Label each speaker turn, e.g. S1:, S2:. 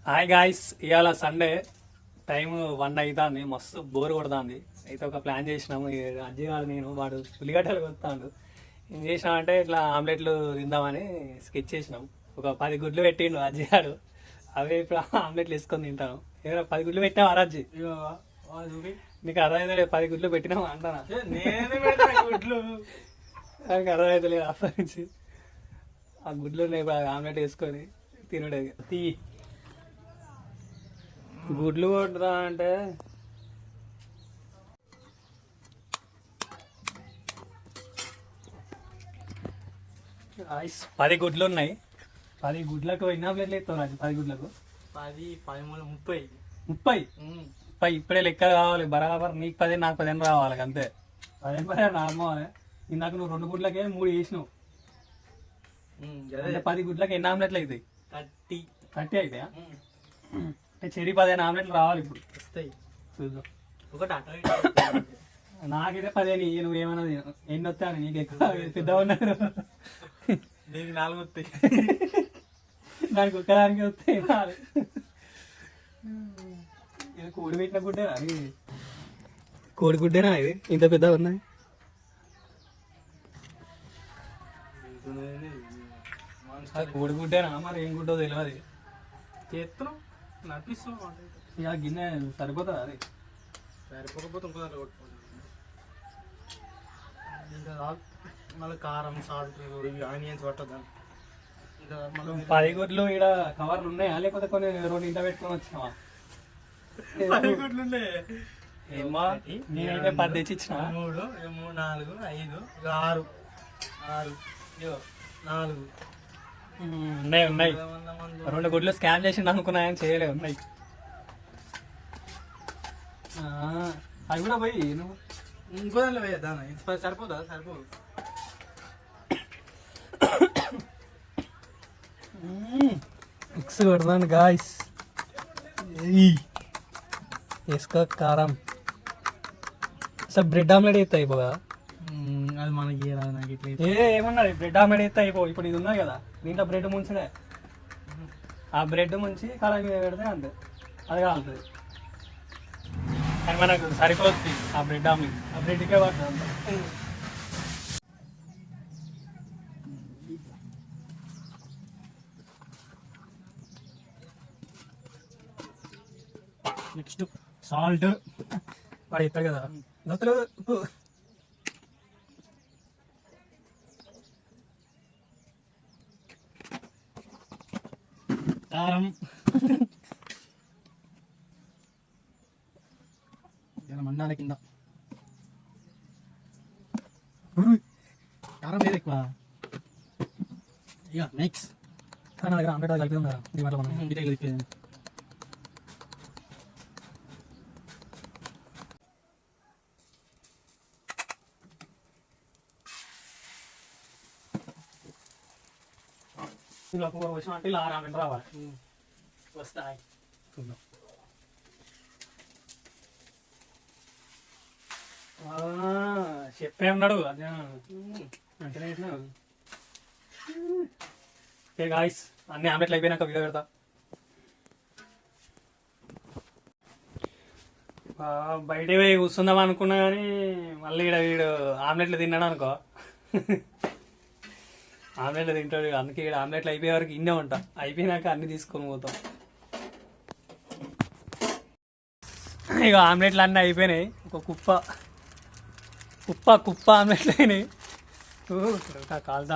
S1: Hi guys, ఇవాళ Sunday time 1 అవుతుంది. మస్తు బోర్ కొడుతుంది. అయితే ఒక ప్లాన్ చేసినాము. అజ్జిగాడు నేను వాడు ఉల్లిగడ్డలు కొస్తాడు. ఏం చేసినామంటే ఇట్లా ఆమ్లెట్లు తిందామని స్కెచ్ చేసినాం. ఒక 10 గుడ్లు పెట్టిండు అజ్జిగాడు. అవే ఇప్పుడు ఆమ్లెట్లు వేసుకొని తింటాను. ఏదైనా 10 గుడ్లు పెట్టినావు అరాజ్జి? నీకు అర్థమైతే 10 గుడ్లు పెట్టినావు అంటానా?
S2: గుడ్లు
S1: నాకు అర్థమైతే లేదు. అప్పటి నుంచి ఆ గుడ్లు ఆమ్లెట్ వేసుకొని తినడే. తీ గుడ్లు కొట్టురా అంటే ఐస్ 10 గుడ్లు ఉన్నాయి. 10 గుడ్లకు ఎన్ని ఆమ్లెట్లు ఇస్తావు రాజు? 10 గుడ్లకు
S2: 10, 13, 30.
S1: 30 ఇప్పుడే లెక్క కావాలి బరాబర్. నీకు 10 నాకు 10 రావాలి అంతే. 10 నార్మల్. ఇందాక నువ్వు 2 గుడ్లకే 3 వేసినావు. అంటే 10 గుడ్లకి ఎన్ని ఆమ్లెట్లు అవుతాయి? 30 అవుతాయా? అంటే చెరి 15 ఆమ్లెట్లు రావాలి ఇప్పుడు.
S2: వస్తాయి
S1: చూద్దాం.
S2: ఒకటి
S1: నాకైతే 15 నువ్వేమన్నా ఎన్ని వస్తాను? నీకు ఎక్కువ పెద్ద ఉన్నారు.
S2: దీనికి 4 వస్తాయి.
S1: దానికి ఒక్కదానికి వస్తాయి 4. ఇది కోడి పెట్టిన గుడ్డేనా? అది కోడి గుడ్డేనా? ఇది ఇంత పెద్దగా ఉన్నాయి. కోడి గుడ్డేనా మరి ఏం గుడ్డో తెలియదు.
S2: చేస్తున్నాం నడిపిస్తున్నాం.
S1: ఇక గిన్నె సరిపోతుందా? అది
S2: సరిపోకపోతే ఇంకో దాంట్లో కొట్టుకోండి. ఇంకా మళ్ళీ కారం, సాల్ట్, ఆనియన్స్ పట్టద్దాం. ఇంకా మళ్ళీ
S1: 10 గుడ్లు ఇక్కడ కవర్లు ఉన్నాయా లేకపోతే కొన్ని 2 ఇంట పెట్టుకొని వచ్చినావా?
S2: 10 గుడ్లు ఉన్నాయి.
S1: ఏమో నేనైతే 10 తెచ్చి ఇచ్చిన.
S2: 3, 4, 5, 6, 4
S1: ఉన్నాయి. 2 గుడ్లు స్కాన్ చేసి అనుకున్నాయని చేయలేవు. ఉన్నాయి. అవి కూడా పోయి నువ్వు
S2: ఇంకో దాంట్లో వేద్దాం. సరిపోదా? సరిపోదు.
S1: మిక్స్ కొడతాను గాయస్. వేసుకో కారం. అసలు బ్రెడ్ ఆమ్లెట్ అయితే అయిపోగా.
S2: అది మనకి నాకు ఇట్లా
S1: ఏమన్నది బ్రెడ్ ఆమ్లెట్ అయితే అయిపో. ఇప్పుడు ఇది ఉన్నాయి కదా, దీంట్లో బ్రెడ్ ముంచుడే. ఆ బ్రెడ్ ముంచి కళాయి మీద పెడితే అంతే, అది కాలుతుంది. కానీ మనకు సరిపోతుంది ఆ బ్రెడ్ ఆమ్లెట్. ఆ బ్రెడ్కే పడుతుంది అంతే. నెక్స్ట్ సాల్ట్ వాడు ఇస్తాడు కదా, నొత్తులు ఉప్పు. కారం మండాల కింద. కారం లేదు ఎక్కువ. ఇక నెక్స్ట్ నా దగ్గర ఆమ్లెట్ కలిపి ఉందా? దీంట్లో మనం ఇంటికి కలిపి ఇలా కూర వచ్చిన అంటే ఇలా 6 ఆమ్లెట్ రావాలి. వస్తాయి చూద్దాం. చెప్పే ఉన్నాడు మంచిగా వేసినావు. ఓకే గాయ్స్, అన్ని ఆమ్లెట్లు అయిపోయినాక వీడియో పెడతా. బయట పోయి కూర్చుందాం అనుకున్నా కానీ మళ్ళీ ఇక్కడ వీడు ఆమ్లెట్లు తిన్నాడు అనుకో. ఆమ్లెట్లు తింటాడు. అందుకే ఇక్కడ ఆమ్లెట్లు అయిపోయే వరకు ఇన్నే ఉంటా. అయిపోయినాక అన్ని తీసుకొని పోతాం. ఇక ఆమ్లెట్లు అన్నీ అయిపోయినాయి. ఒక కుప్ప ఆమ్లెట్లు అయినాయి. కాలుదా